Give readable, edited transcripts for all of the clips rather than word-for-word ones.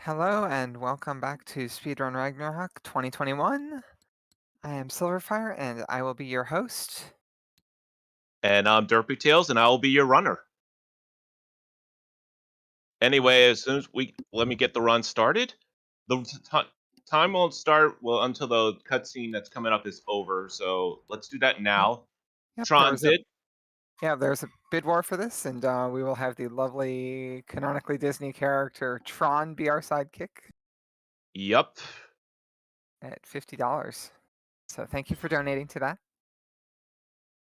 Hello and welcome back to Speedrun Ragnarok 2021. I am Sylverfyre and I will be your host. And I'm DerpyTails, and I will be your runner. Anyway, as soon as let me get the run started. The time won't start until the cutscene that's coming up is over. So let's do that Yep, now. yep, Tron did. there's a bid war for this, and we will have the lovely canonically Disney character Tron be our sidekick Yup. at $50. So thank you for donating to that.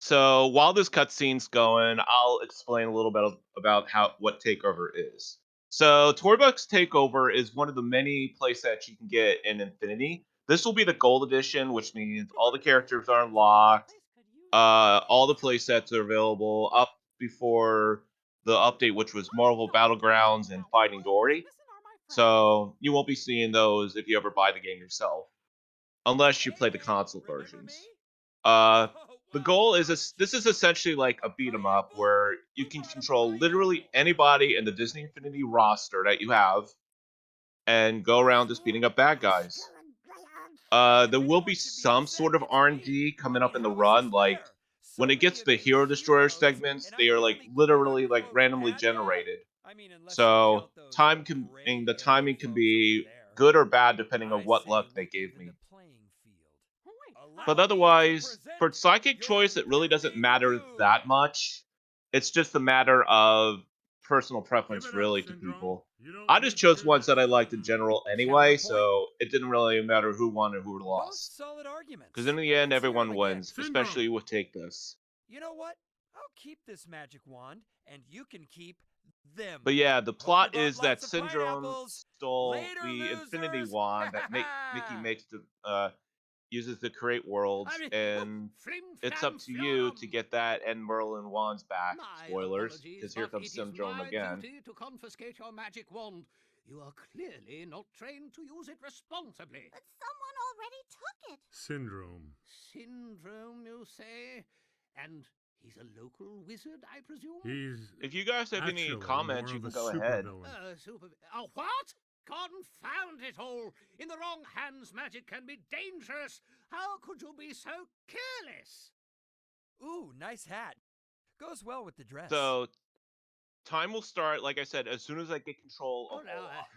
So while this cutscene's going, I'll explain a little bit about what Takeover is. So Toybox Takeover is one of the many playsets you can get in Infinity. This will be the gold edition, which means all the characters are unlocked. All the playsets are available up before the update, which was Marvel Battlegrounds and Finding Dory. So you won't be seeing those if you ever buy the game yourself, unless you play the console versions. Uh, the goal is this is essentially like a beat 'em up where you can control literally anybody in the Disney Infinity roster that you have and go around just beating up bad guys. There will be some sort of RNG coming up in the run, like when it gets to the Hero Destroyer segments, they are like literally like randomly generated. So the timing can be good or bad depending on what luck they gave me. But otherwise, for psychic choice, it really doesn't matter that much. It's just a matter of personal preference, really, to people. I just chose ones that I liked in general anyway, so it didn't really matter who won or who Both lost. solid Because arguments. in the end, Let's hear 'em everyone again. wins, especially with Take This. You know what? I'll keep this magic wand, and you can keep them. But yeah, the Hope you plot bought is that lots of Syndrome pineapples. stole Later, the Infinity losers. Wand that Mickey makes to uses to create worlds, and Flim it's up flam to you to flom. get that and Merlin wands back. My Spoilers, apologies, because here but comes it is Syndrome my again. duty to confiscate your magic wand. You are clearly not trained to use it responsibly. But someone already took it. Syndrome. Syndrome, you say? And he's a local wizard, I presume? He's If you guys have any actually comments, more you of can a go ahead. supervillain. A what? Confound it all! In the wrong hands, magic can be dangerous. How could you be so careless? Ooh, nice hat. Goes well with the dress. So, time will start, like I said, as soon as I get control of Now, Olaf.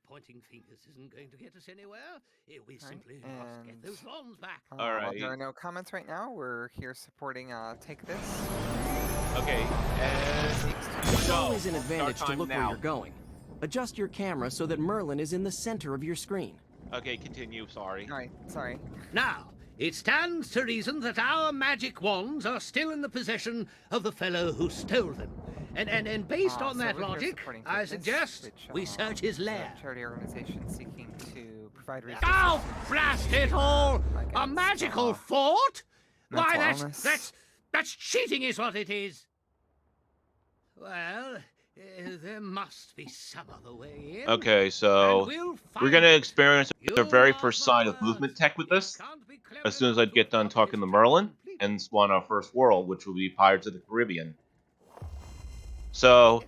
pointing fingers isn't going to get us anywhere. We simply Right, must get and those wands back. All while there right. are no comments right now, we're here supporting Take This. Okay, and It's go. always an advantage Start to time look now. where you're going. Adjust your camera so that Merlin is in the center of your screen. Okay, continue. Sorry. Alright, sorry. Now, it stands to reason that our magic wands are still in the possession of the fellow who stole them. And based on So that we're here logic, supporting I Take This, suggest which, we search his is a lair. charity organization seeking to provide resources. Oh, blast it all! A against, magical fort? Why, mental illness. that's cheating is what it is. Well, there must be some other way in. Okay, And so we'll we're find gonna it. experience You the very mark first my sign of words. movement tech with He this. can't be clever As soon as I enough to get done adopt talking his to job Merlin completely. and spawn our first world, which will be Pirates of the Caribbean. So,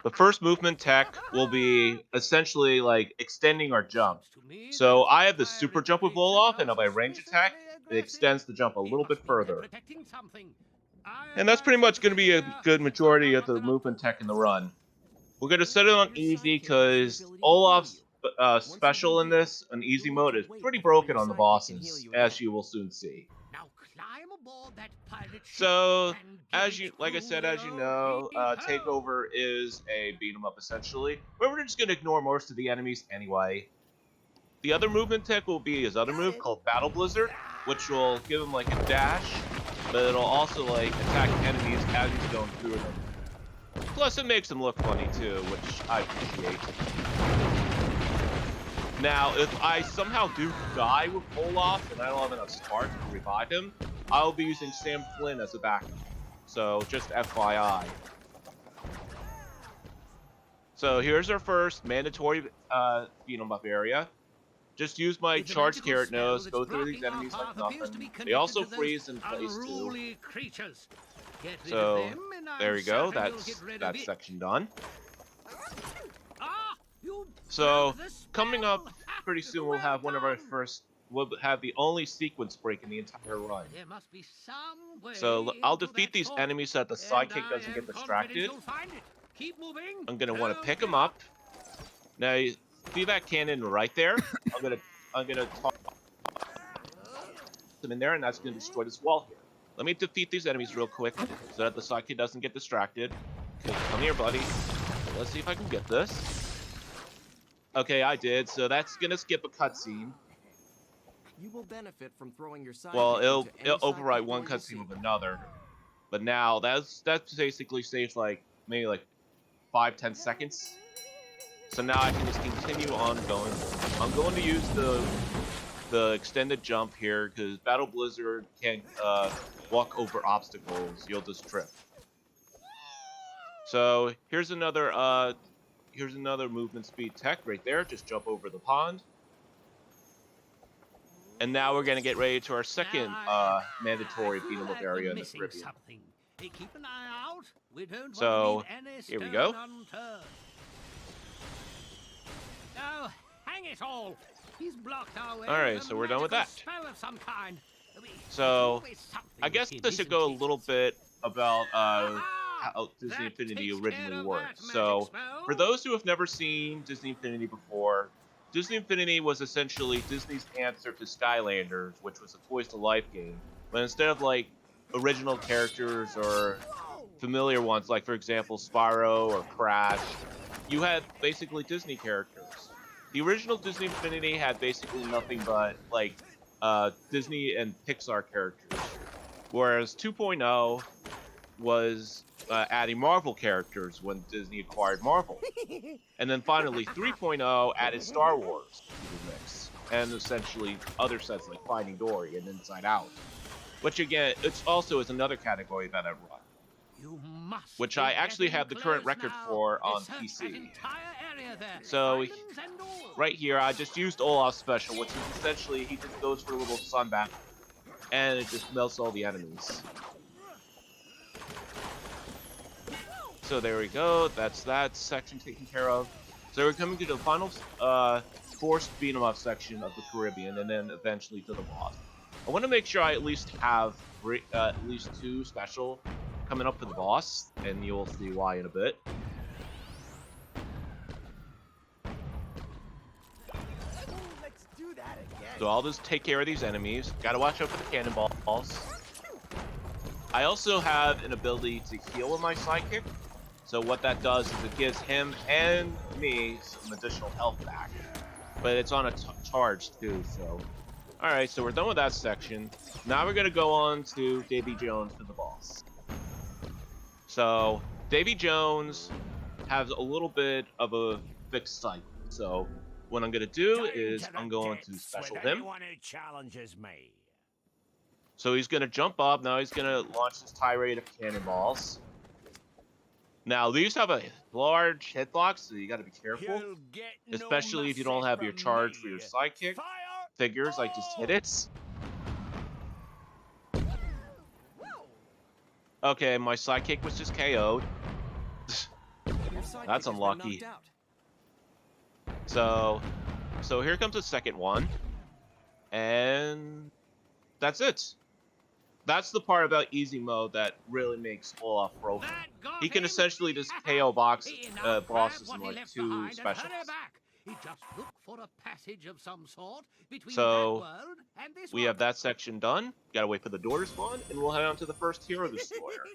the first movement tech will be essentially like extending our jump. Seems to me So those I have the pirate super jump with creatures Olaf, and are if I range attack, suspiciously it aggressive. extends the jump a He little bit must be there further. protecting something. I And that's pretty advise you much to going to stay be a here good and find majority out of what the they're up movement to. tech in the run. We're going to set it on easy because Olaf's special in this, an easy mode, is pretty broken on the bosses, as you will soon see. Now climb aboard that pirate ship So, and give it like I said, as you know, heave-ho. Takeover is a beat 'em up essentially, where we're just gonna ignore most of the enemies anyway. The other movement tech will be his other move called Battle Blizzard, which will give him like a dash, but it'll also like attack enemies as he's going through them. Plus, it makes him look funny too, which I appreciate. Now, if I somehow do die with Olaf and I don't have enough sparks to revive him, I'll be using Sam Flynn as a backup. So, just FYI. So, here's our first mandatory beat 'em up area. Just use my It's a charge magical carrot spell nose, that's go through these blocking our enemies like path appears to be nothing. They connected also to those freeze in place too. unruly creatures. Get rid So, of them, and there I'm we go. certain you'll That's get rid that of it. section done. Ah, you So The coming up spell! pretty soon, we'll have one of our first. We'll have the only sequence break in the entire run. There must be some way So I'll into defeat that these fort, enemies so that the and sidekick I doesn't am get confident distracted. you'll find it. Keep moving. I'm gonna want to Don't pick give him up. Now you see that cannon right there? I'm gonna toss him in there, and that's gonna destroy this wall here. Let me defeat these enemies real quick so that the sidekick doesn't get distracted. Okay, come here, buddy. So let's see if I can get this. Okay, I did. So that's gonna skip a cutscene. You will benefit from throwing your sidekick Well, into any it'll overwrite sidekick one door you cutscene see. with another. But now that's basically saves like maybe like 5-10 seconds. So now I can just continue on going. I'm going to use the extended jump here because Battle Blizzard can't walk over obstacles. You'll just trip. So here's another movement speed tech right there. Just jump over the pond. And now we're gonna get ready to our second mandatory beat 'em up area in the Caribbean. Something. Hey, keep an eye out. We don't So, want to leave any here we stone go. unturned. Oh, hang it all! He's blocked our way. All right, with a so we're done with magical that. Spell of some kind. So, There's always something I guess hidden, this should isn't go a it? little bit about Aha! how Disney That Infinity takes originally care of worked. that magic So, spell. for those who have never seen Disney Infinity before, Disney Infinity was essentially Disney's answer to Skylanders, which was a Toys to Life game. But instead of like original characters or familiar ones, like for example Spyro or Crash, you had basically Disney characters. The original Disney Infinity had basically nothing but like Disney and Pixar characters, whereas 2.0 was adding Marvel characters when Disney acquired Marvel. And then finally 3.0 added Star Wars to the mix, and essentially other sets like Finding Dory and Inside Out. Which again, it's also is another category that I run, You must which be I actually getting have the current close record now. for on Search PC. that entire area there. So Islands and all. right here, I just used Olaf's special, which is essentially he just goes for a little sun bath, and it just melts all the enemies. So there we go. That's that section taken care of. So we're coming to the final forced beat 'em up section of the Caribbean, and then eventually to the boss. I want to make sure I at least have at least 2 special coming up for the boss, and you'll see why in a bit. Let's do that again. So I'll just take care of these enemies. Gotta watch out for the cannonballs. I also have an ability to heal with my sidekick. So what that does is it gives him and me some additional health back. But it's on a charge too, so... Alright, so we're done with that section. Now we're gonna go on to Davy Jones for the boss. So, Davy Jones has a little bit of a fixed cycle. So, what I'm gonna do is I'm going to special him. Anyone who challenges me. So he's gonna jump up, now he's gonna launch this tirade of cannonballs. Now, these have a large hitbox, so you gotta be careful. You'll get Especially no if you don't mercy have your from charge me. for your sidekick. Fire Figures, like just hit it. Okay, my sidekick was just KO'd. Your sidekick That's has been unlucky. knocked out. So here comes the second one. And that's it. That's the part about easy mode that really makes Olaf broken. That got He can him. essentially just KO bosses in like 2 specials. He just looked for a passage of some sort between So, that world and this We one. have that section done. Gotta wait for the door to spawn, and we'll head on to the first Hero Destroyer.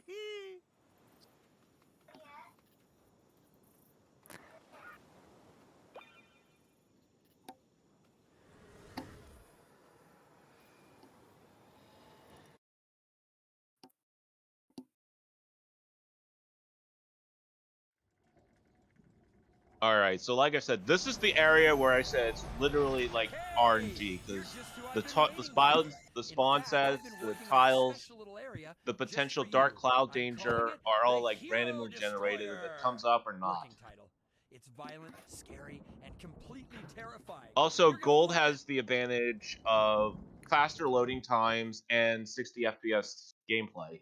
Alright, so like I said, this is the area where I said it's literally like RNG, because the spawn sets, the tiles, the potential dark cloud danger are all like randomly generated if it comes up or not. It's violent, scary, and completely terrifying. Also, Gold has the advantage of faster loading times and 60 FPS gameplay.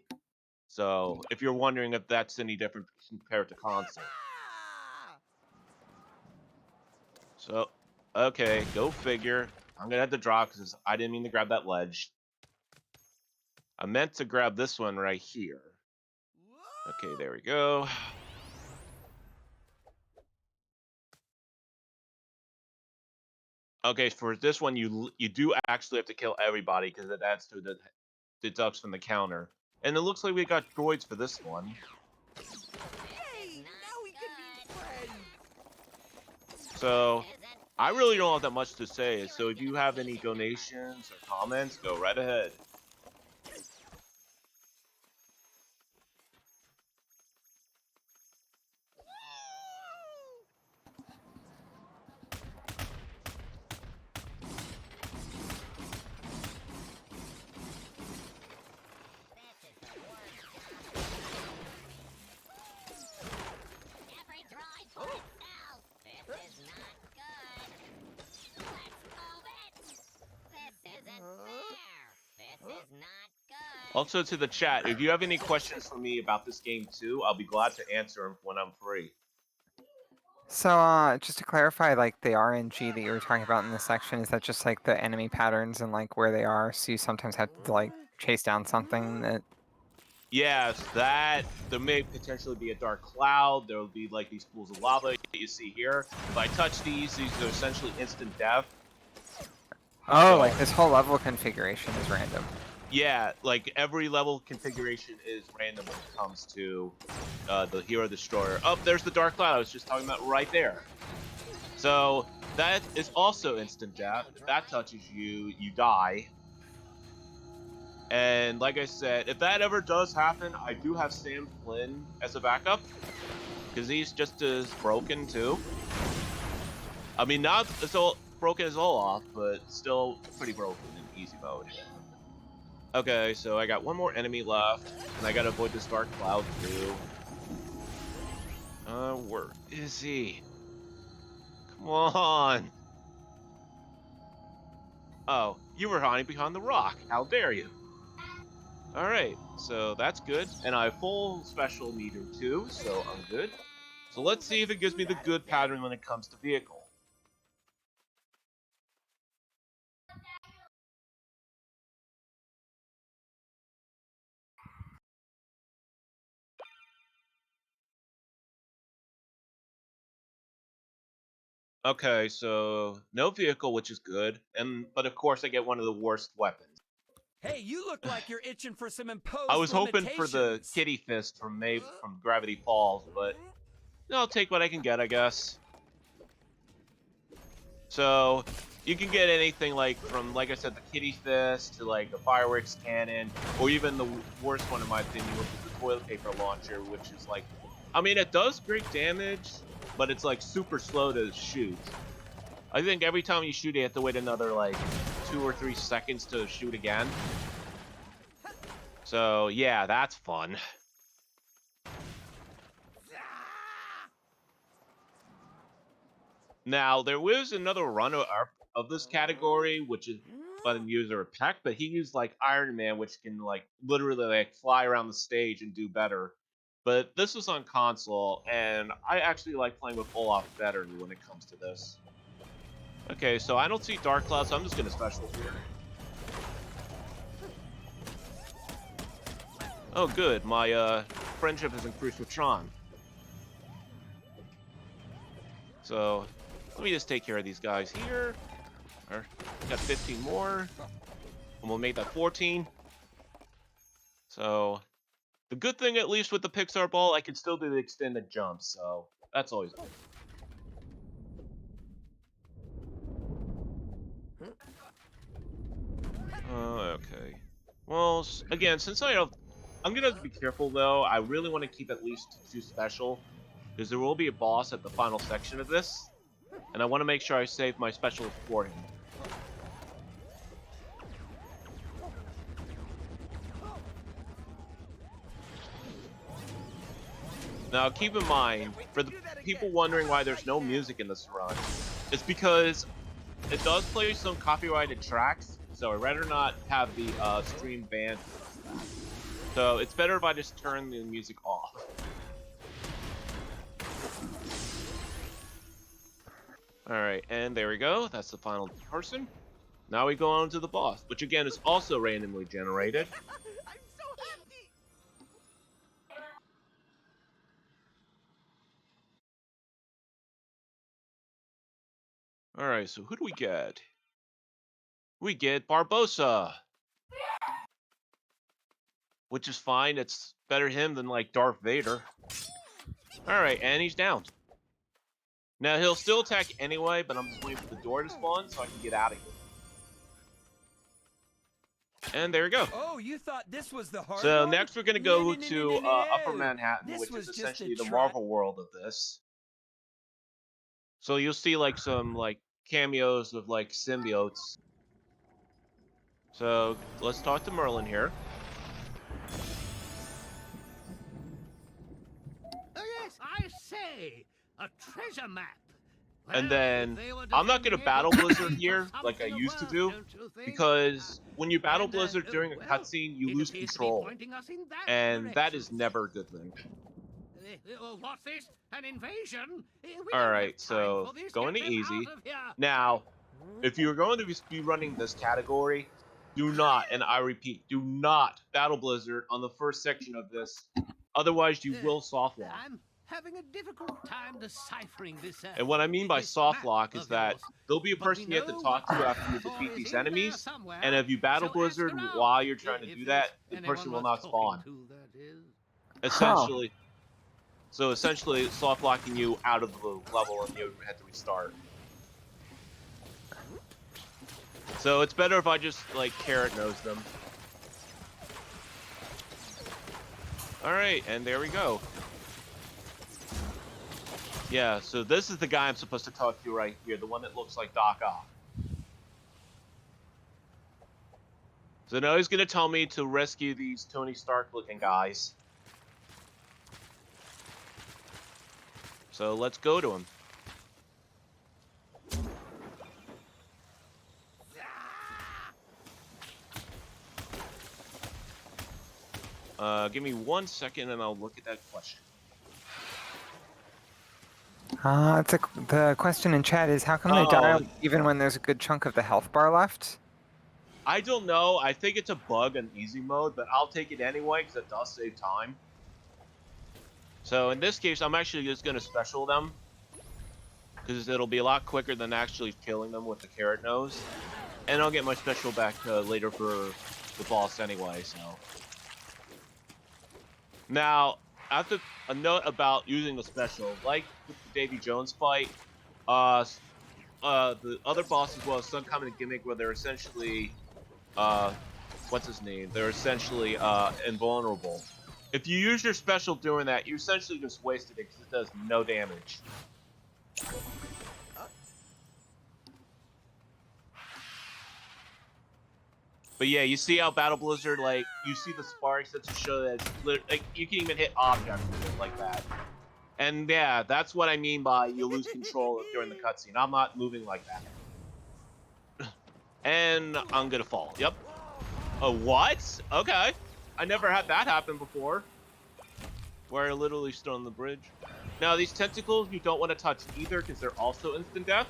So, if you're wondering if that's any different compared to console. So, okay, go figure. I'm gonna have to drop because I didn't mean to grab that ledge. I meant to grab this one right here. Okay, there we go. Okay, for this one, you do actually have to kill everybody because it adds to the deducts from the counter. And it looks like we got droids for this one. Hey, now we can be friends. So, I really don't have that much to say. So if you have any donations or comments, go right ahead. Every droid for itself. This is not good. Let's move it. This isn't fair. This is not good. Also to the chat, if you have any questions for me about this game too, I'll be glad to answer them when I'm free. So, just to clarify, like the RNG that you were talking about in this section, is that just like the enemy patterns and like where they are? So you sometimes have to like chase down something that. Yes, that there may potentially be a dark cloud. There will be like these pools of lava that you see here. If I touch these are essentially instant death. Oh, So- like this whole level configuration is random. Yeah, like every level configuration is random when it comes to the Hero Destroyer. Oh, there's the Dark Cloud I was just talking about right there. So that is also instant death. If that touches you, you die. And like I said, if that ever does happen, I do have Sam Flynn as a backup. Because he's just as broken too. I mean, not as broken as Olaf, but still pretty broken in easy mode. Okay, so I got one more enemy left, and I gotta avoid this dark cloud too. Where is he? Come on! Oh, you were hiding behind the rock. How dare you? Alright, so that's good. And I have full special meter too, so I'm good. So let's see if it gives me the good pattern when it comes to vehicle. Okay, so no vehicle, which is good, but of course I get one of the worst weapons. Hey, you look like you're itching for some imposed I was hoping for the limitations. kitty fist from Gravity Falls, but I'll take what I can get, I guess. So you can get anything like from, like I said, the kitty fist to like the fireworks cannon, or even the worst one in my opinion, which is the toilet paper launcher, which is like, I mean, it does great damage, but it's like super slow to shoot. I think every time you shoot, you have to wait another like 2 or 3 seconds to shoot again. So yeah, that's fun. Now there was another runner-up of this category, which is fun user Peck, but he used like Iron Man, which can like literally like fly around the stage and do better. But this was on console, and I actually like playing with Olaf better when it comes to this. Okay, so I don't see Dark Cloud, so I'm just gonna special here. Oh, good. My friendship has increased with Tron. So let me just take care of these guys here. Got 15 more, and we'll make that 14. So the good thing, at least with the Pixar ball, I can still do the extended jump. So that's always good. Okay. Well, again, since I'm gonna have to be careful though. I really want to keep at least 2 special, because there will be a boss at the final section of this, and I want to make sure I save my special for him. Now, keep in mind, for the people wondering why there's no music in this run, it's because it does play some copyrighted tracks, so I'd rather not have the stream banned. So it's better if I just turn the music off. All right, and there we go. That's the final person. Now we go on to the boss, which again is also randomly generated. I'm so happy! All right, so who do we get? We get Barbossa, which is fine. It's better him than like Darth Vader. All right, and he's down. Now he'll still attack anyway, but I'm just waiting for the door to spawn so I can get out of here. And there we go. Oh, you thought this was the hard So one? next we're gonna go to Upper Manhattan, This which was is just a essentially the try- Marvel world of this. So you'll see like some like cameos of like symbiotes. So let's talk to Merlin here. Oh, yes, I say, a treasure map. And Well, then if they were I'm not gonna doing it, battle it'd Blizzard be for here like I something of used to worth, do, don't you think? because when you battle And, Blizzard during a well, cutscene, you it lose appears to be control, pointing us in that and that is direction. never a good thing. What's this? An invasion? We All don't right, have time so for this. going to Get them easy. out of here. Now, if you're going to be running this category, do not, and I repeat, do not battle Blizzard on the first section of this. Otherwise, you will soft lock. I'm having a difficult time deciphering this. And what I mean by this soft map lock is of that yours. there'll be a But we person you have to know talk what to after you for defeat is these in there enemies. somewhere. And if you battle So Blizzard ask around, while you're trying to if do there's that, the anyone person will worth not talking spawn. to, that is. Essentially. So essentially, soft locking you out of the level and you have to restart. So it's better if I just like carrot nose them. Alright, and there we go. Yeah, so this is the guy I'm supposed to talk to right here, the one that looks like Doc Ock. So now he's gonna tell me to rescue these Tony Stark looking guys. So let's go to him. Give me 1 second and I'll look at that question. The question in chat is, how come they die even when there's a good chunk of the health bar left? I don't know. I think it's a bug in easy mode, but I'll take it anyway because it does save time. So in this case, I'm actually just going to special them because it'll be a lot quicker than actually killing them with the carrot nose. And I'll get my special back later for the boss anyway, so. Now, after a note about using the special, like with the Davy Jones fight, the other boss as well has some kind of gimmick where they're essentially, what's his name? They're essentially invulnerable. If you use your special doing that, you essentially just wasted it because it does no damage. But yeah, you see how Battle Blizzard, like, you see the sparks that show that it's like, you can even hit objects with it like that. And yeah, that's what I mean by you lose control during the cutscene. I'm not moving like that. And I'm gonna fall. Yep. Oh, what? Okay. I never had that happen before. Where I literally stood on the bridge. Now, these tentacles you don't want to touch either because they're also instant death.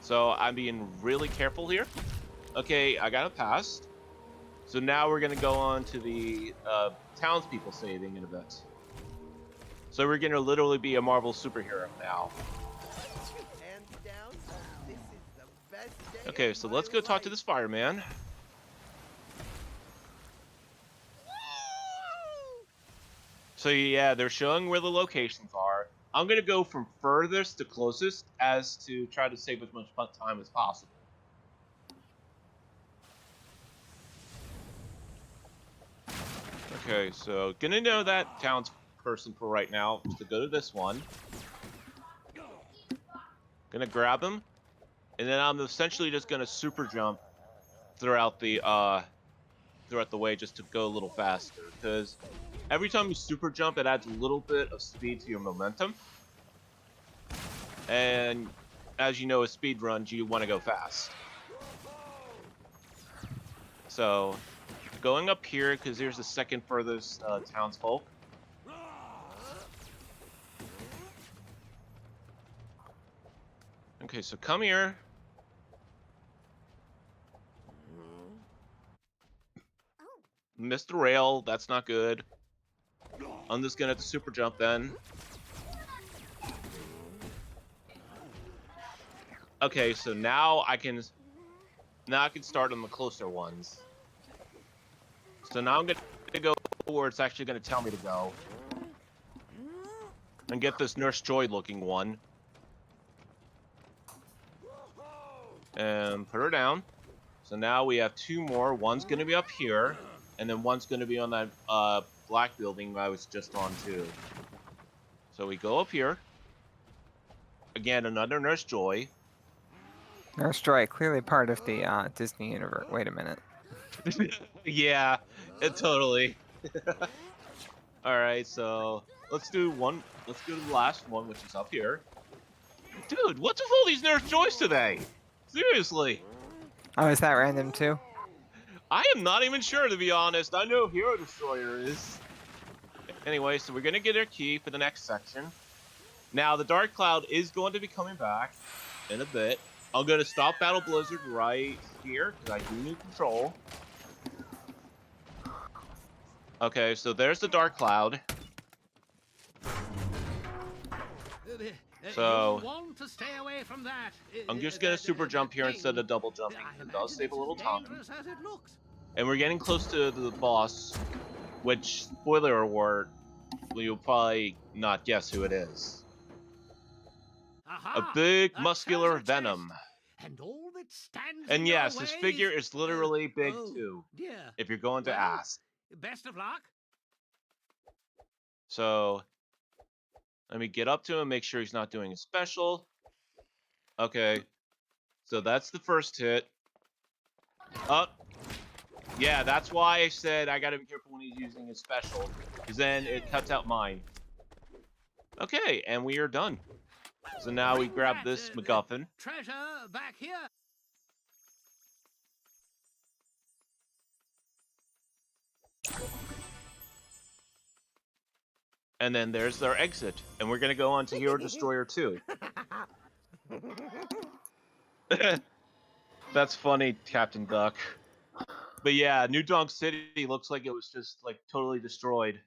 So I'm being really careful here. Okay, I got it passed. So now we're gonna go on to the townspeople saving in a bit. So we're gonna literally be a Marvel superhero now. Hands down, this is the best day Okay, of so my let's go talk to life. this fireman. So yeah, they're showing where the locations are. I'm gonna go from furthest to closest as to try to save as much time as possible. Okay, so gonna know that townsperson for right now is to go to this one. Gonna grab him, and then I'm essentially just gonna super jump throughout the way just to go a little faster. Because every time you super jump, it adds a little bit of speed to your momentum. And as you know, with speedruns, you want to go fast. So going up here because there's the second furthest townsfolk. Okay, so come here. Missed the rail. That's not good. I'm just gonna have to super jump then. Okay, so now I can start on the closer ones. So now I'm gonna go where it's actually gonna tell me to go. And get this Nurse Joy looking one. And put her down. So now we have 2 more. One's gonna be up here, and then one's gonna be on that black building I was just on too. So we go up here. Again, another Nurse Joy. Nurse Joy, clearly part of the Disney universe. Wait a minute. Yeah, totally. Alright, so let's do the last one, which is up here. Dude, what's with all these Nurse Joys today? Seriously. Oh, is that random too? I am not even sure, to be honest. I know Hero Destroyer is. Anyway, so we're gonna get our key for the next section. Now, the Dark Cloud is going to be coming back in a bit. I'm gonna stop Battle Blizzard right here, because I do need control. Okay, so there's the Dark Cloud. So, You'll want to stay away from that. I'm just gonna super jump here instead of double jumping. It does save a little time. As it looks. And we're getting close to the boss, which, spoiler alert, you'll probably not guess who it is. Aha, A big, a muscular treasure chest. Venom. And all that stands And in yes, your his way figure is literally big oh, too, dear. if you're going to Well, ask. Best of luck. So, let me get up to him, make sure he's not doing a special. Okay, so that's the first hit. Yeah, that's why I said I gotta be careful when he's using his special, because then it cuts out mine. Okay, and we are done. So now we grab this MacGuffin. Treasure back here. And then there's our exit. And we're gonna go on to Hero Destroyer 2. That's funny, Captain Duck. But yeah, New Donk City looks like it was just like totally destroyed.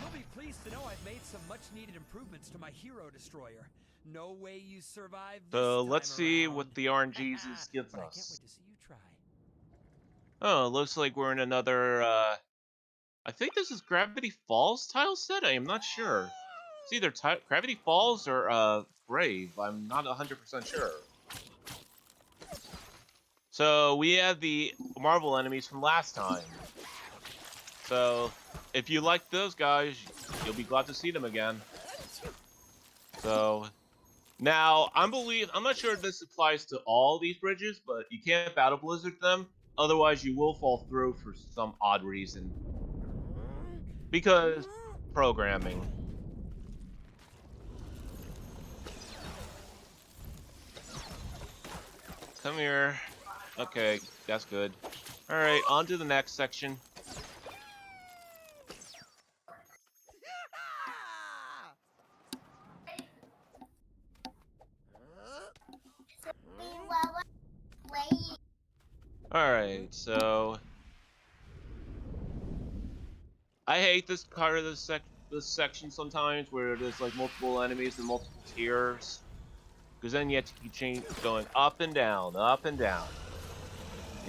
You'll be pleased to know I've made some much-needed improvements to my Hero Destroyer. No way you survive this So time let's see around. what the RNGs gives But I can't us. wait to see you try. Oh, it looks like we're in another, I think this is Gravity Falls tile set? I am not sure. It's either Gravity Falls or, Brave. I'm not 100% sure. So, we have the Marvel enemies from last time. So, if you like those guys, you'll be glad to see them again. So, now, I'm not sure if this applies to all these bridges, but you can't Battle Blizzard them. Otherwise, you will fall through for some odd reason. Because programming. Come here. Okay, that's good. Alright, on to the next section. Alright, so I hate this part of this section sometimes where there's like multiple enemies and multiple tiers. Because then you have to keep going up and down, up and down.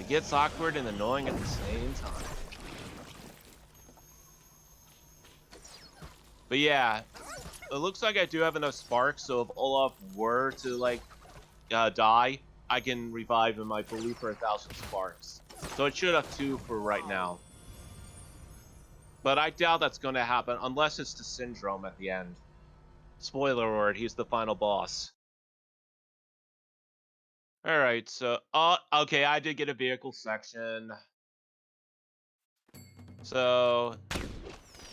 It gets awkward and annoying at the same time. But yeah, it looks like I do have enough sparks, so if Olaf were to like die, I can revive him, I believe, for 1,000 sparks. So it should have 2 for right now. But I doubt that's going to happen unless it's the Syndrome at the end. Spoiler alert, he's the final boss. Alright, so... okay, I did get a vehicle section. So...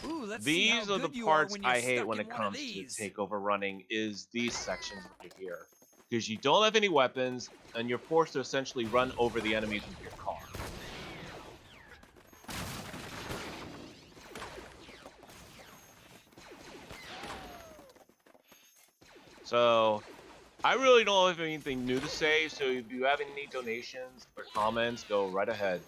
Ooh, let's see how these are the good you are parts when you're I hate stuck when in it one of comes to these. Takeover running, is these sections right here. Because you don't have any weapons, and you're forced to essentially run over the enemies with your car. So I really don't have anything new to say, so if you have any donations or comments, go right ahead.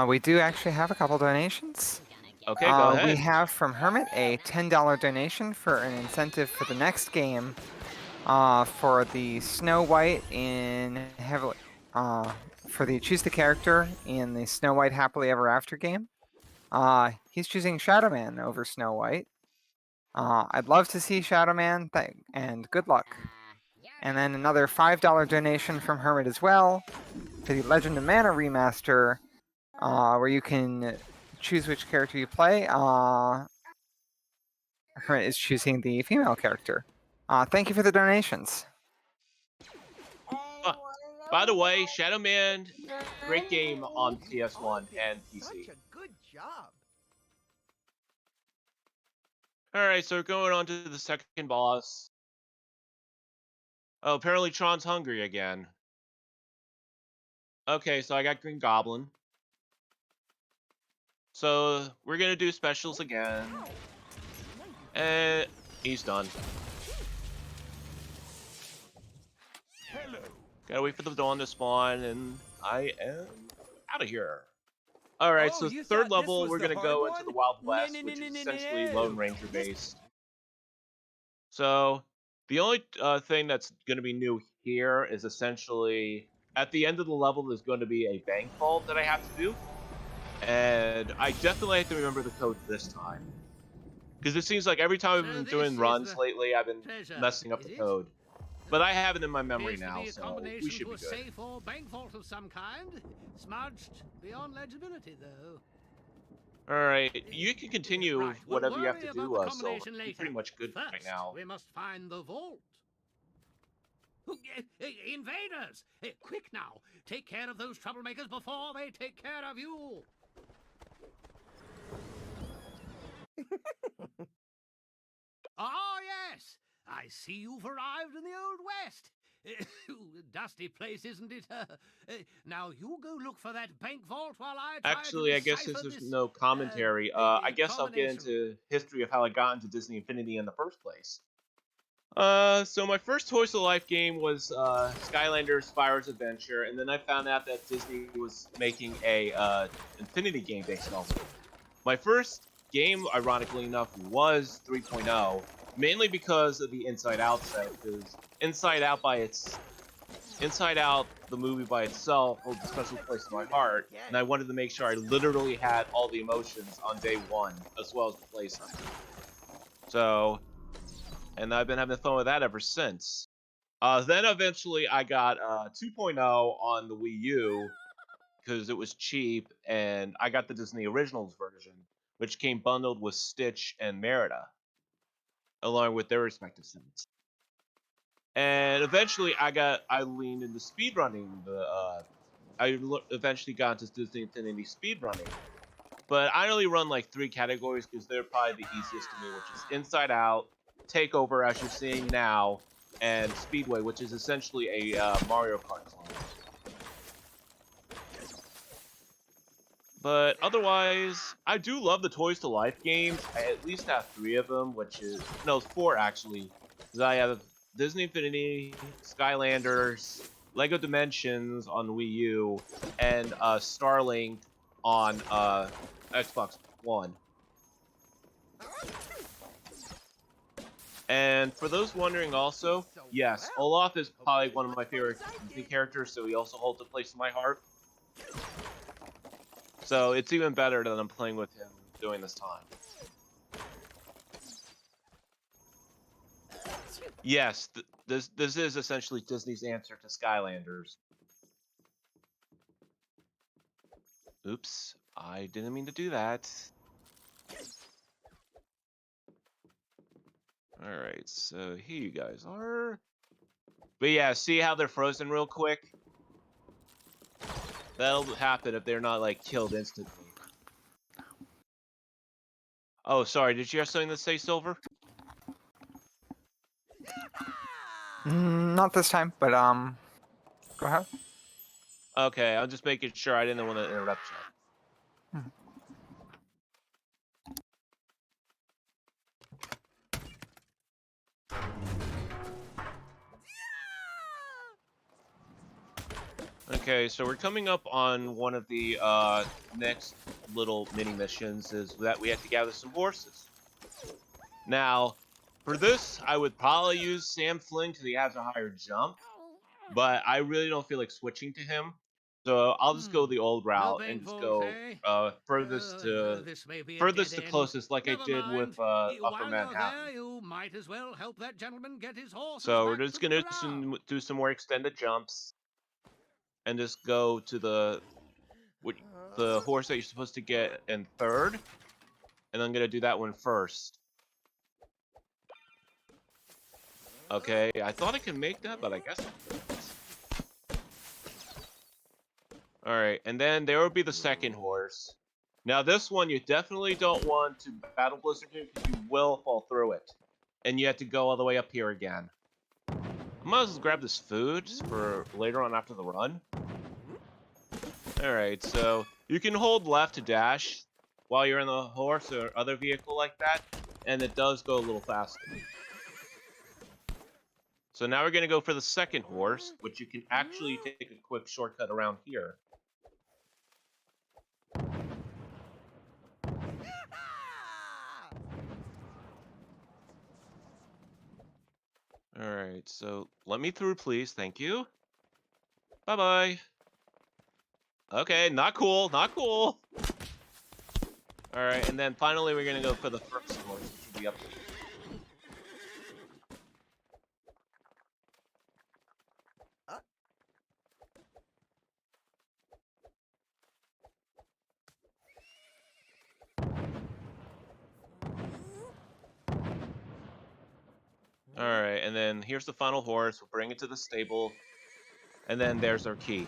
We do actually have a couple donations. Okay, go ahead. We have from Hermit a $10 donation for an incentive for the next game, for the Snow White in heavily, for the choose the character in the Snow White Happily Ever After game. He's choosing Shadow Man over Snow White. I'd love to see Shadow Man, and good luck. And then another $5 donation from Hermit as well for the Legend of Mana remaster, where you can choose which character you play. Hermit is choosing the female character. Thank you for the donations. By the way, Shadow Man, great game on PS1 and PC. Such a good job. Alright, so we're going on to the second boss. Oh, apparently Tron's hungry again. Okay, so I got Green Goblin. So we're gonna do specials again. And he's done. Gotta wait for the dawn to spawn, and I am out of here. Alright, Oh, so you third thought this level, was we're the gonna hard go one? into the Wild No, West, no, which no, is no, essentially no. Lone Ranger based. So the only thing that's gonna be new here is essentially at the end of the level there's going to be a bank vault that I have to do. And I definitely have to remember the code this time. Because it seems like every time I've been doing runs lately, I've been messing up the code. But I have it in my memory now, so we should be good. Safe or bank vault of some kind. Smudged beyond legibility, though. Alright, you can continue Right, whatever we'll you have worry to about do, the Silver. combination You're later. pretty much good First, right now. we must find the vault. Invaders! Quick now! Take care of those troublemakers before they take care of you! Ah, yes! I see you've arrived in the Old West. Dusty place, isn't it? Now you go look for that bank vault while I try Actually, to I guess decipher since there's this, no commentary, I guess I'll get combination. into history of how I got into Disney Infinity in the first place. So my first Toys to Life game was Skylanders Spyro's Adventure, and then I found out that Disney was making a Infinity game based on it. My first game, ironically enough, was 3.0, mainly because of the Inside Out set, because Inside Out, the movie by itself, holds a special place in my heart, and I wanted to make sure I literally had all the emotions on day one, as well as the playset. So, and I've been having fun with that ever since. Then eventually I got 2.0 on the Wii U, because it was cheap, and I got the Disney Originals version, which came bundled with Stitch and Merida, along with their respective sets. And eventually I leaned into speedrunning eventually got into Disney Infinity speedrunning. But I only run like 3 categories because they're probably the easiest to me, which is Inside Out, Takeover, as you're seeing now, and Speedway, which is essentially a Mario Kart clone. But otherwise, I do love the Toys to Life games. I at least have 3 of them, which is... No, 4 actually. Because I have Disney Infinity, Skylanders, Lego Dimensions on Wii U, and Starlink on Xbox One. And for those wondering also, yes, Olaf is probably one of my favorite Disney characters, so he also holds a place in my heart. So it's even better that I'm playing with him during this time. Yes, this is essentially Disney's answer to Skylanders. Oops, I didn't mean to do that. Alright, so here you guys are. But yeah, see how they're frozen real quick? That'll happen if they're not, like, killed instantly. Oh, sorry, did you have something to say, Silver? Not this time, but go ahead. Okay, I'm just making sure I didn't want to interrupt you. Okay, so we're coming up on one of the next little mini missions is that we have to gather some horses. Now, for this, I would probably use Sam Flynn because he has a higher jump, but I really don't feel like switching to him. So I'll just go the old No route and just painful, go eh? furthest to This may be a dead end. closest, like I Never did mind. with Upper While you're Manhattan. there, you might as well help that gentleman get his horses So we're back just to the gonna corral. do some more extended jumps and just go to the horse that you're supposed to get in third, and I'm gonna do that one first. Okay, I thought I could make that, but I guess I couldn't. Alright, and then there will be the second horse. Now this one you definitely don't want to battle Blizzard here because you will fall through it. And you have to go all the way up here again. I might as well grab this food just for later on after the run. Alright, so you can hold left to dash while you're in the horse or other vehicle like that, and it does go a little faster. So now we're going to go for the second horse, which you can actually take a quick shortcut around here. Alright, so let me through, please. Thank you. Bye-bye. Okay, not cool, not cool. Alright, and then finally we're going to go for the first horse, which will be up here. Alright, and then here's the final horse. We'll bring it to the stable. And then there's our key.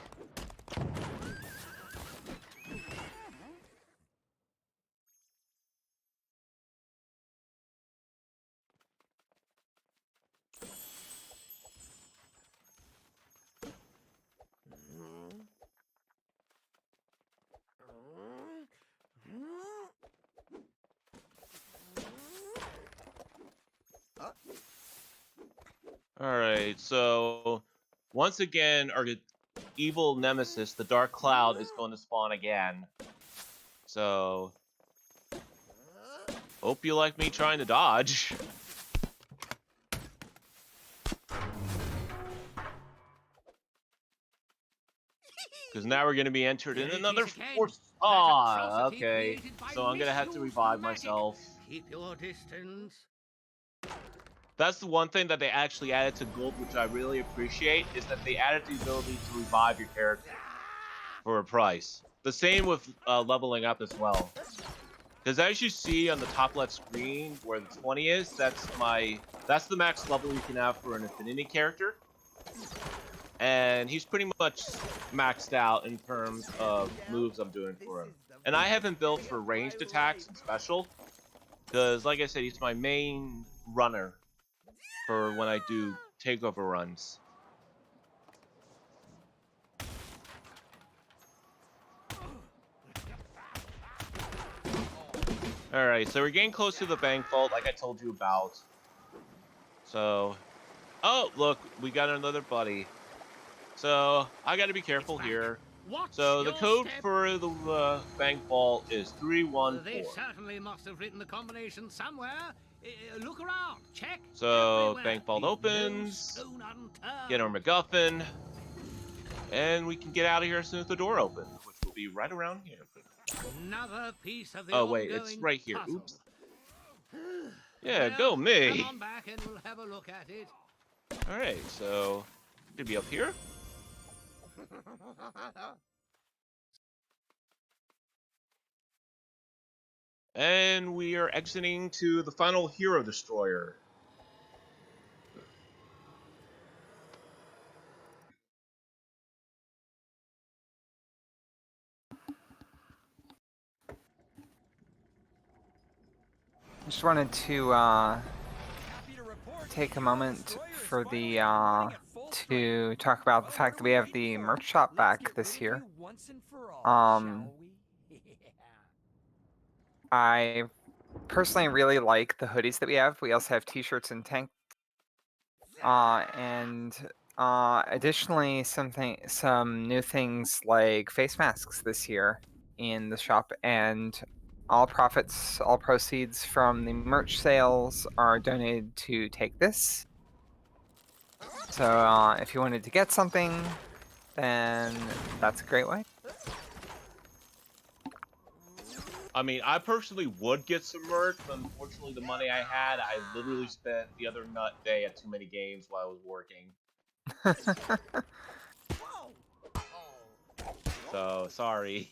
Alright, so once again, our evil nemesis, the Dark Cloud, is going to spawn again. So, hope you like me trying to dodge. Because now we're going to be entered in another force. Ah, okay. So I'm going to have to revive myself. Keep your distance. That's the one thing that they actually added to Gold, which I really appreciate, is that they added the ability to revive your character for a price. The same with leveling up as well. Because as you see on the top left screen, where the 20 is, that's the max level you can have for an Infinity character. And he's pretty much maxed out in terms of moves I'm doing for him. And I haven't built for ranged attacks and special, because like I said, he's my main runner for when I do takeover runs. Alright, so we're getting close to the bank vault like I told you about. So, oh, look, we got another buddy. So, I gotta be careful here. So, the code for the bank vault is 314. They certainly must have written the combination somewhere. Look around, check. So, everywhere. bank vault Leave opens. no stone unturned. Get our MacGuffin. And we can get out of here as soon as the door opens, which will be right around here. Another piece of the Oh, wait, it's ongoing right here. puzzle. Oops. Yeah, Well, go me. Come on back and we'll have a look at it. Alright, so could be up here. And we are exiting to the final hero destroyer. Just wanted to Happy to report take a Hero moment Destroyer is for finally the operating at full strength. to talk about the fact that we have the merch shop back this year. Once and for all, Um, shall we? I personally really like the hoodies that we have. We also have t-shirts and tank and Additionally, some new things like face masks this year in the shop, and all proceeds from the merch sales are donated to Take This. So if you wanted to get something, then that's a great way. I mean, I personally would get some merch, but unfortunately, the money I had, I literally spent the other day at too many games while I was working. So, sorry.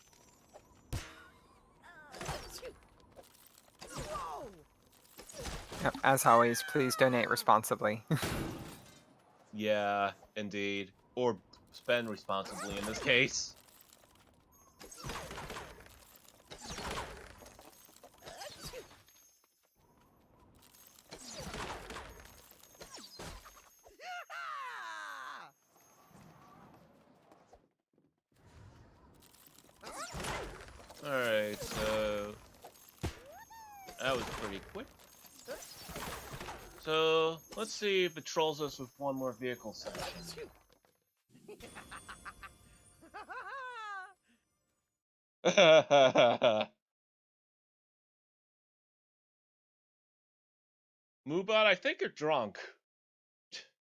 Yep, as always, please donate responsibly. Yeah, indeed. Or spend responsibly in this case. Alright, so... that was pretty quick. So, let's see if it trolls us with one more vehicle section. Moobot, I think you're drunk.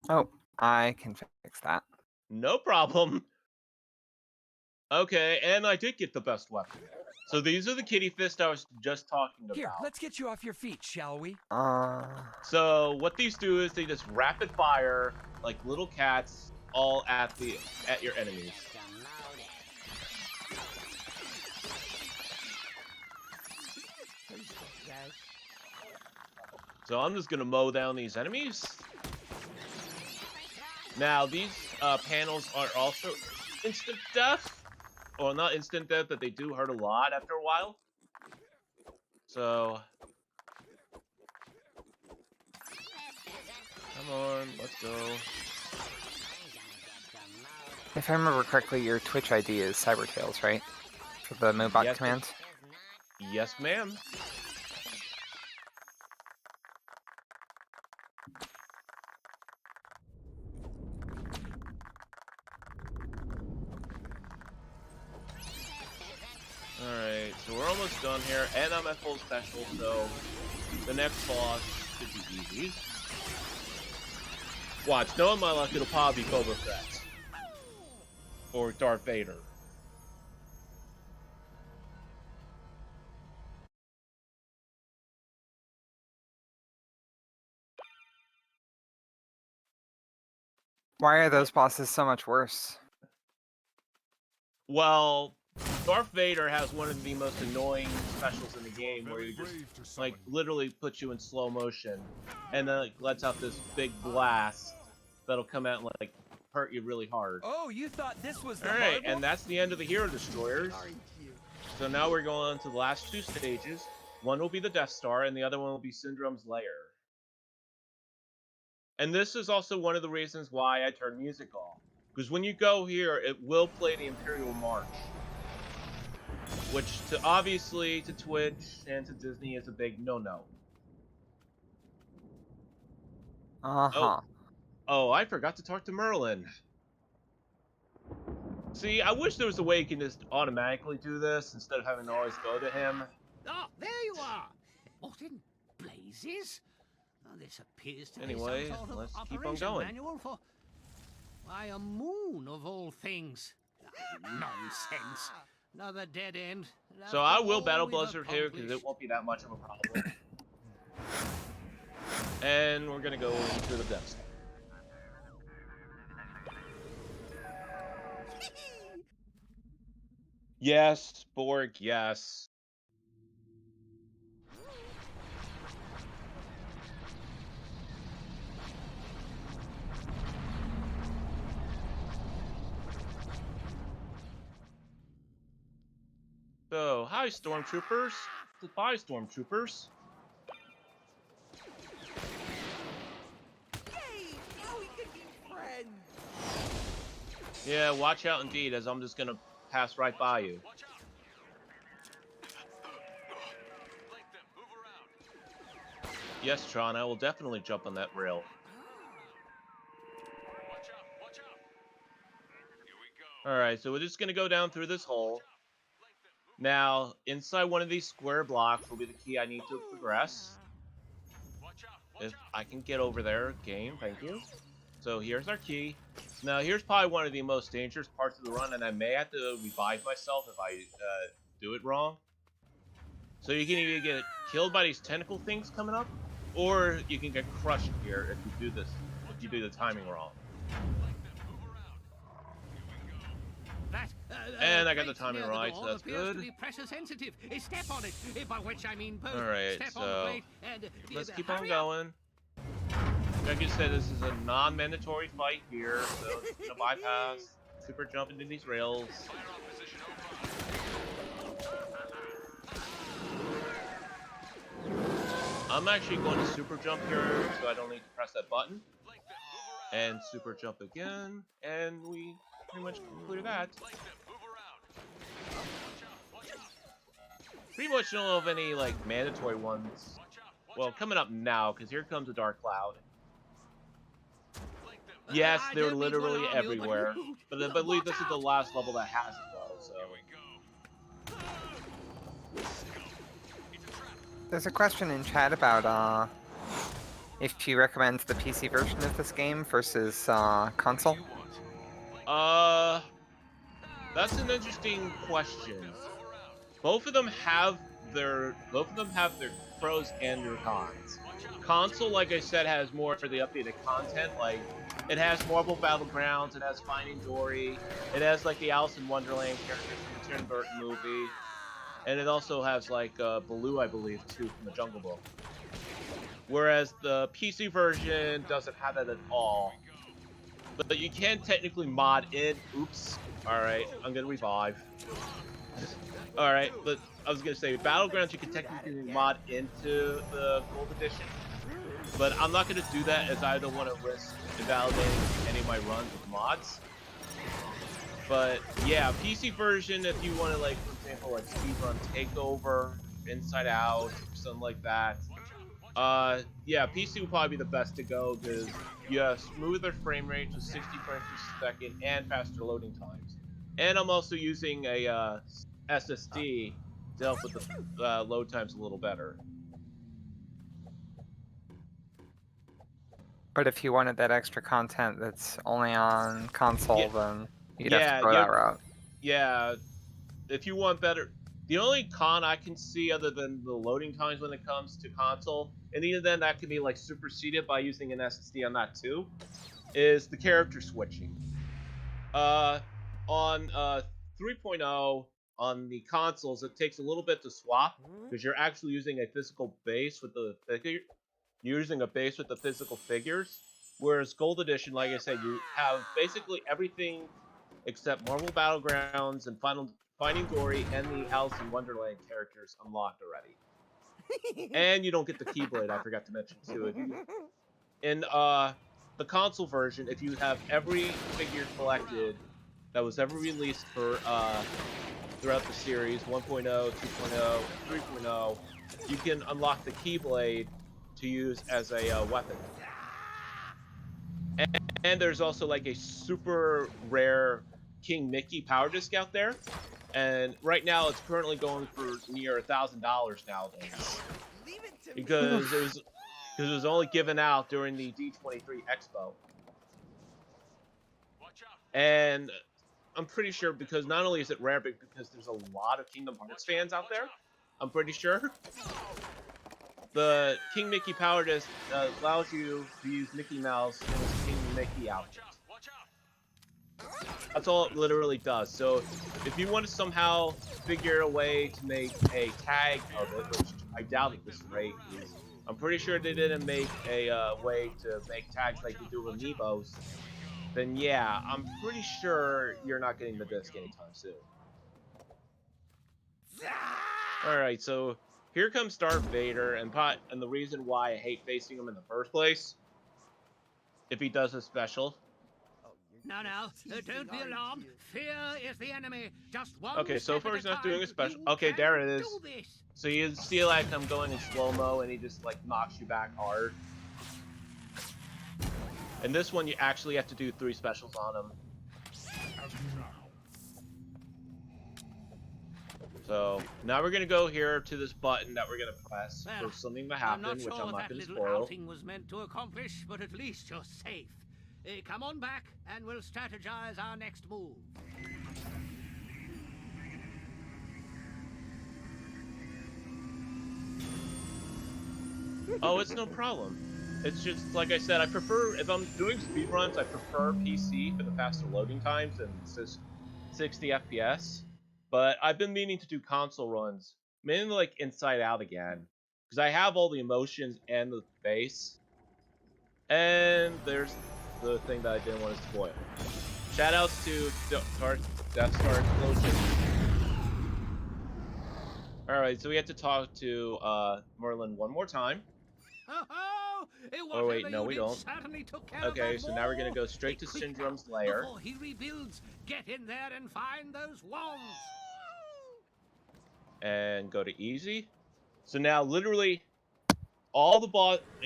Oh, I can fix that. No problem. Okay, and I did get the best weapon. So these are the kitty fists I was just talking about. Here, let's get you off your feet, shall we? So what these do is they just rapid fire like little cats all at your enemies. So I'm just gonna mow down these enemies. Now these panels are also instant death. Well, not instant death, but they do hurt a lot after a while. So... come on, let's go. If I remember correctly, your Twitch ID is CyberTails, right? For the Moobot Yes, command? Yes, ma'am. Alright, so we're almost done here, and I'm at full special, so the next boss should be easy. Watch, knowing my luck, it'll probably be Boba Fett. Or Darth Vader. Why are those bosses so much worse? Well, Darth Vader has one of the most annoying specials in the game where he just, like, literally puts you in slow motion and then, like, lets out this big blast that'll come out and, like, hurt you really hard. Oh, you thought this was the Alright, hard and one? that's the end of the Hero Destroyers. So now we're going on to the last two stages. One will be the Death Star, and the other one will be Syndrome's Lair. And this is also one of the reasons why I turn music off. Because when you go here, it will play the Imperial March. Which, obviously, to Twitch and to Disney is a big no-no. Uh-huh. Oh, I forgot to talk to Merlin. See, I wish there was a way you can just automatically do this instead of having to always go to him. Ah, there you are. What in blazes? Oh, this appears to Anyway, be some sort of let's keep on operation going. manual for... why, a moon of all things. Nonsense. Another dead end. So I will Battle Blizzard here because it won't be that much of a problem. And we're gonna go to the Death Star. Yes, Borg, yes. So, hi, Stormtroopers. Goodbye, Stormtroopers. Yay! Now we can be friends! Yeah, watch out indeed, as I'm just gonna pass right by you. Yes, Tron, I will definitely jump on that rail. Alright, so we're just gonna go down through this hole. Now, inside one of these square blocks will be the key I need to progress. If I can get over there, game, thank you. So here's our key. Now, here's probably one of the most dangerous parts of the run, and I may have to revive myself if I do it wrong. So you can either get killed by these tentacle things coming up, or you can get crushed here if you do this, if you do the timing wrong. And I got the timing right, so that's good. To be pressure sensitive. Step on it, by which I mean both. Alright, Step on the so plate and let's keep on hurry up. going. Like I said, this is a non-mandatory fight here, so it's gonna bypass, super jump into these rails. I'm actually going to super jump here, so I don't need to press that button. And super jump again, and we pretty much concluded that. Pretty much don't know of any like mandatory ones. Well, coming up now, because here comes a dark cloud. Yes, I they're don't mean to literally alarm you, everywhere. But I believe this is the last level that has it though, so. There's a question in chat about if she recommends the PC version of this game versus console. That's an interesting question. Both of them have their pros and their cons. Console, like I said, has more for the updated content. Like, it has Marvel Battlegrounds, it has Finding Dory, it has like the Alice in Wonderland characters from the Tim Burton movie, and it also has like Baloo, I believe, too, from the Jungle Book. Whereas the PC version doesn't have that at all. But you can technically mod in. Oops. Alright, I'm gonna revive. Alright, but I was gonna say, Battlegrounds you can technically mod into the Gold Edition. But I'm not gonna do that as I don't want to risk invalidating any of my runs with mods. But yeah, PC version, if you want to, like, for example, like Speedrun Takeover, Inside Out, or something like that. Yeah, PC would probably be the best to go because you have smoother frame rates with 60 frames per second and faster loading times. And I'm also using a SSD to help with the load times a little better. But if you wanted that extra content that's only on console, then you'd have to go that route. Yeah, if you want better... The only con I can see other than the loading times when it comes to console, and even then that can be like superseded by using an SSD on that too, is the character switching. On 3.0 on the consoles, it takes a little bit to swap because you're actually using a physical base with the figure. You're using a base with the physical figures, whereas Gold Edition, like I said, you have basically everything except Marvel Battlegrounds and Finding Dory and the Alice in Wonderland characters unlocked already. And you don't get the Keyblade, I forgot to mention too. In the console version, if you have every figure collected that was ever released for throughout the series, 1.0, 2.0, 3.0, you can unlock the Keyblade to use as a weapon. And there's also like a super rare King Mickey power disc out there, and right now it's currently going for near $1,000 nowadays because it was only given out during the D23 Expo. And I'm pretty sure because not only is it rare, but because there's a lot of Kingdom Hearts fans out there, I'm pretty sure the King Mickey power disc allows you to use Mickey Mouse in his King Mickey outfit. That's all it literally does. So if you want to somehow figure a way to make a tag of it, which I doubt at this rate, because I'm pretty sure they didn't make a way to make tags like they do with Amiibos, then yeah, I'm pretty sure you're not getting the disc anytime soon. Alright, so here comes Darth Vader, and the reason why I hate facing him in the first place, if he does a special. No, don't be alarmed. Fear is the enemy. Just one Okay, so step far at he's a not time. doing a special. You Okay, there can it is. do this. So you see like I'm going in slow-mo and he just like knocks you back hard. And this one you actually have to do 3 specials on him. So now we're gonna go here to this button that we're gonna press Well, for something to I'm happen, not which sure I'm what not that gonna little spoil. outing was meant to accomplish, but at least you're safe. Come on back, and we'll strategize our next move. Oh, it's no problem. It's just like I said, I prefer if I'm doing speedruns, I prefer PC for the faster loading times and 60 FPS. But I've been meaning to do console runs, mainly like Inside Out again, because I have all the emotions and the face. And there's the thing that I didn't want to spoil. Shoutouts to Death Star Explosion. Alright, so we have to talk to Merlin one more time. Oh, Oh wait, whatever no, you we did don't. certainly took care Okay, of that so now we're gonna wall. go straight to Quick Syndrome's now, lair. Before he rebuilds, get in there and find those wands. And go to easy. So now literally all the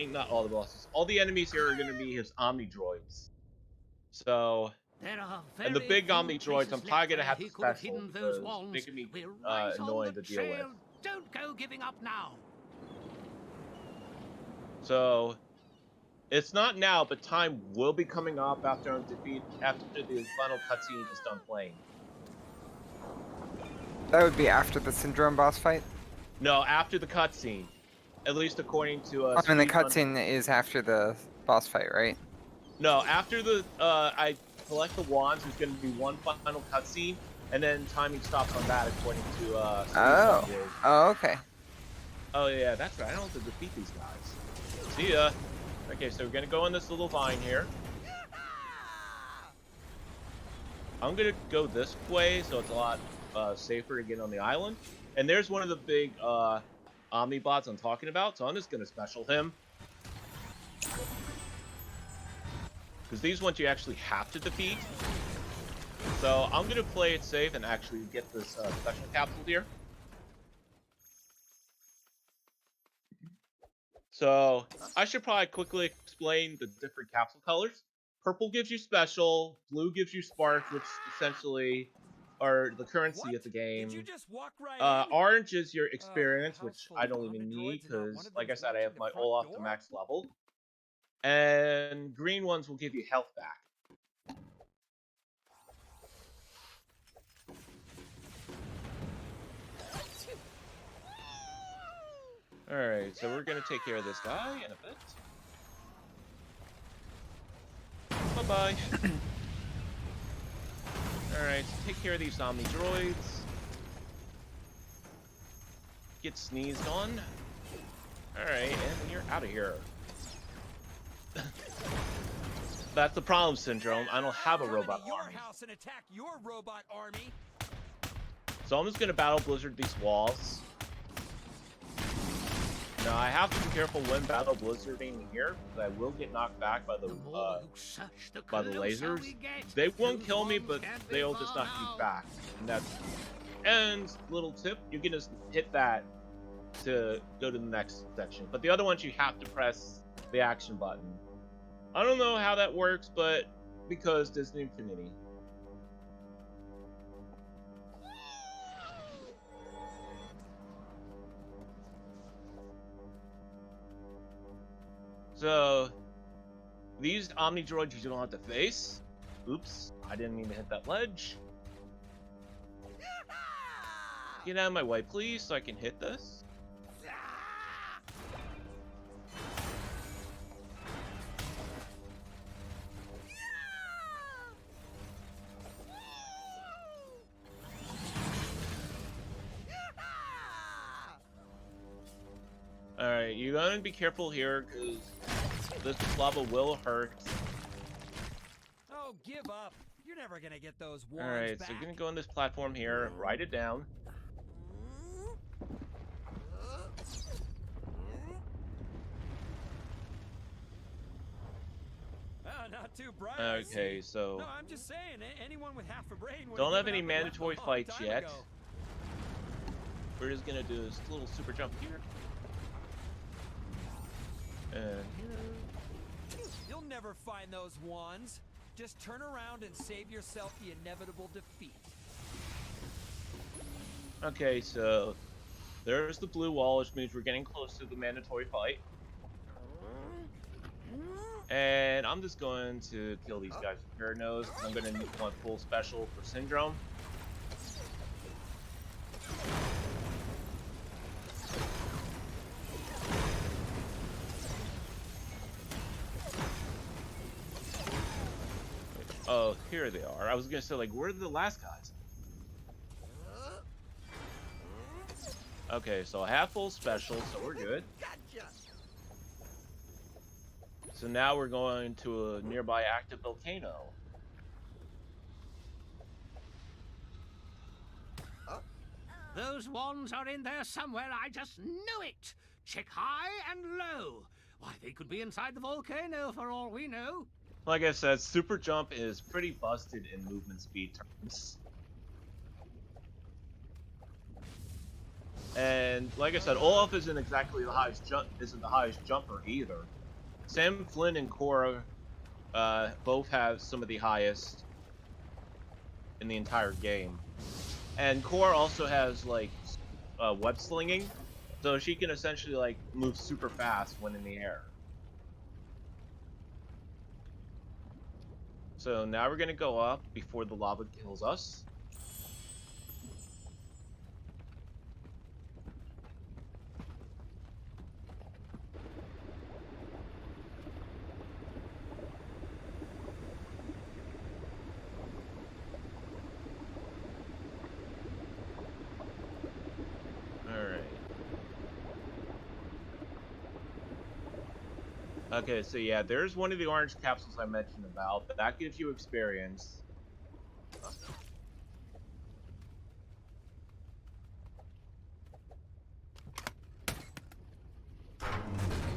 not all the bosses, all the enemies here are gonna be his Omni droids. So There are and the very big few Omni droids, I'm places probably left gonna where have he to could have special hidden those because wands. they can be We're right annoying on the to deal with. trail. Don't go giving up now. So it's not now, but time will be coming up after the final cutscene is done playing. That would be after the Syndrome boss fight. No, after the cutscene. At least according to I mean, the Speedrun. cutscene is after the boss fight, right? No, after the I collect the wands, there's gonna be one final cutscene, and then timing stops on that according to Speedrun rules. Oh, okay. Oh yeah, that's right. I don't have to defeat these guys. See ya. Okay, so we're gonna go on this little vine here. I'm gonna go this way, so it's a lot safer to get on the island. And there's one of the big Omnibots I'm talking about, so I'm just gonna special him. Because these ones you actually have to defeat. So I'm gonna play it safe and actually get this special capsule here. So I should probably quickly explain the different capsule colors. Purple gives you special, blue gives you sparks, which essentially are the currency What? of the game. Did you just walk right in? Orange is your A experience, house which full I of don't Omni even need droids and not one because, of like I them's said, I have watching my the front Olaf to door? max level. And green ones will give you health back. Alright, so we're gonna take care of this guy in a bit. Bye-bye. Alright, so take care of these Omni droids. Get sneezed on. Alright, and you're out of here. That's the problem, Syndrome. I don't have a Come robot into your army. house and attack your robot army. So I'm just gonna battle blizzard these walls. Now I have to be careful when battle blizzarding here, because I will get knocked back by the lasers. They won't kill me, but they'll just knock you back. And that's little tip, you can just hit that to go to the next section. But the other ones you have to press the action button. I don't know how that works, but because Disney Infinity. So, these Omni droids you don't have to face. Oops, I didn't mean to hit that ledge. Get out of my way, please, so I can hit this. Alright, you're gonna be careful here, because this lava will hurt. Oh, give up. You're never gonna get those wands Alright, back. so you're gonna go on this platform here, write it down. Not too bright. Okay, so No, I'm just saying, anyone with half a brain would don't have any given up and mandatory left a long fights time yet. ago. We're just gonna do this little super jump here. And here. You'll never find those wands. Just turn around and save yourself the inevitable defeat. Okay, so there's the blue wall, which means we're getting close to the mandatory fight. And I'm just going to kill these guys with Fair Nose, because I'm going to want full special for Syndrome. Oh, here they are. I was going to say, like, where are the last guys? Okay, so I have full special, so we're good. Gotcha. So now we're going to a nearby active volcano. Those wands are in there somewhere, I just knew it! Check high and low! Why, they could be inside the volcano for all we know. Like I said, Super Jump is pretty busted in movement speed terms. And like I said, Olaf isn't exactly the highest jumper either. Sam, Flynn, and Cora both have some of the highest in the entire game. And Cora also has like web slinging, so she can essentially like move super fast when in the air. So now we're gonna go up before the lava kills us. Okay, so yeah, there's one of the orange capsules I mentioned about. That gives you experience.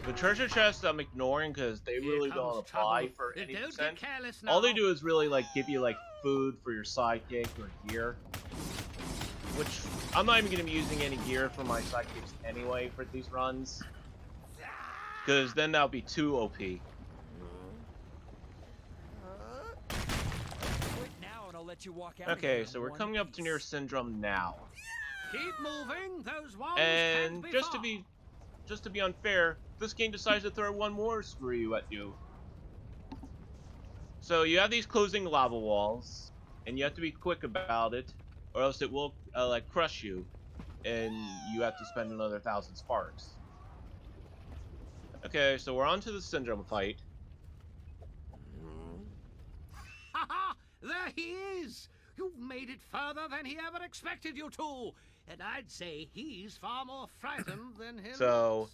The treasure chests I'm ignoring because they really don't apply for any percent. All they do is really like give you like food for your sidekick or gear. Which I'm not even gonna be using any gear for my sidekicks anyway for these runs. Because then that'll be too OP. Quit now and I'll let you walk out. Okay, so we're coming up to near Syndrome now. Keep moving, those walls And can't be just to be unfair, this game decides to throw one more screw you at you. So you have these closing lava walls, and you have to be quick about it, or else it will like crush you, and you have to spend another 1,000 sparks. Okay, so we're on to the Syndrome fight. Ha ha! There he is! You've made it further than he ever expected you to! And I'd say he's far more frightened than him. So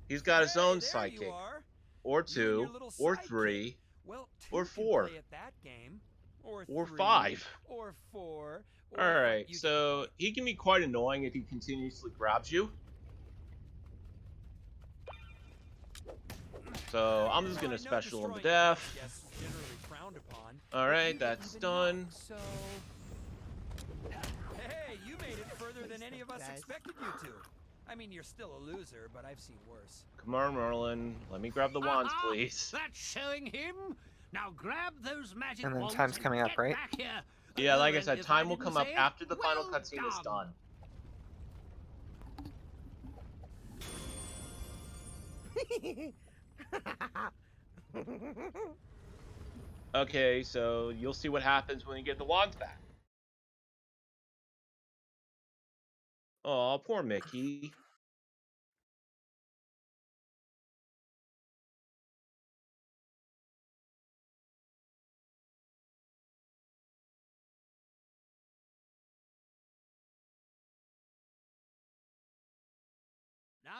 he's got his own there you sidekick, are. or You and 2, your little or sidekick. 3, Well, or 2 4, can play at that game. Or or 3, 5. or 4. Or Alright, you get the so point. he can be quite annoying if he continuously grabs you. So I'm just gonna special him to death. Alright, that's done. So... Hey, you made it further than any of us expected you to. I mean, you're still a loser, but I've seen worse. Come on, Merlin. Let me grab the wands, please. That's showing him. Now grab those magic And then wands time's coming and up, get right? back here. Yeah, like I And said, if time will didn't come up say it, after the final well cutscene is done. Okay, so you'll see what happens when you get the wands back. Oh, poor Mickey.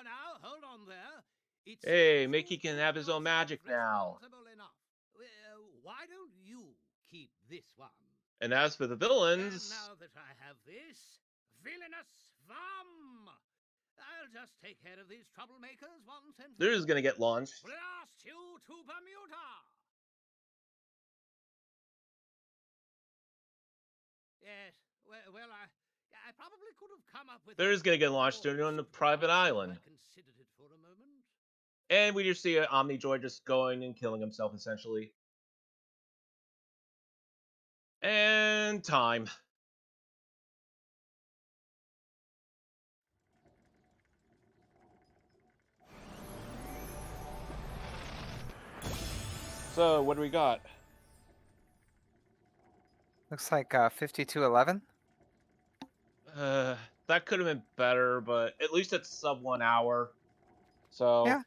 Now, hold on there. It Hey, seems Mickey you can think have his own yourself magic now. responsible enough. Well, why don't you keep this one? And as for the And villains, now that I have this, villainous vom! I'll just take care of these troublemakers once and for they're just all. gonna get launched. Blast you to Bermuda! Yes, well, I probably could have come up with. They're just gonna get launched to on a private island. I considered it for a moment. And we just see Omnijoy just going and killing himself, essentially. And time. So, what do we got? Looks like 5211. That could have been better, but at least it's sub 1 hour. So, Yeah.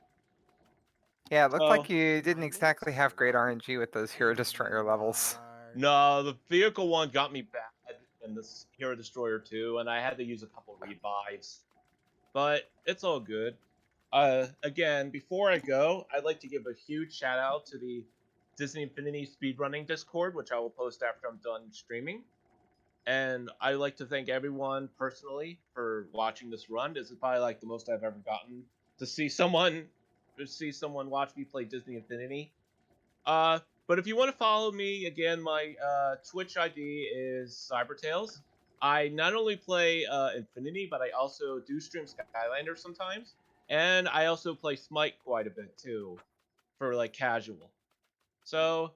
Yeah, it looked so like you didn't exactly have great RNG with those Hero Destroyer levels. no, the vehicle one got me bad in this Hero Destroyer 2, and I had to use a couple revives. But it's all good. Again, before I go, I'd like to give a huge shout out to the Disney Infinity Speedrunning Discord, which I will post after I'm done streaming. And I'd like to thank everyone personally for watching this run. This is probably like the most I've ever gotten to see someone watch me play Disney Infinity. But if you want to follow me again, my Twitch ID is CyberTails. I not only play Infinity, but I also do stream Skylander sometimes, and I also play Smite quite a bit too, for like casual. So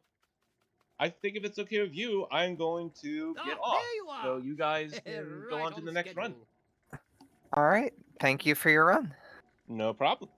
I think if it's okay with you, I'm going to get Ah, off. there you are. So you guys can go Right on to the next run. schedule. All right. Thank you for your run. No problem.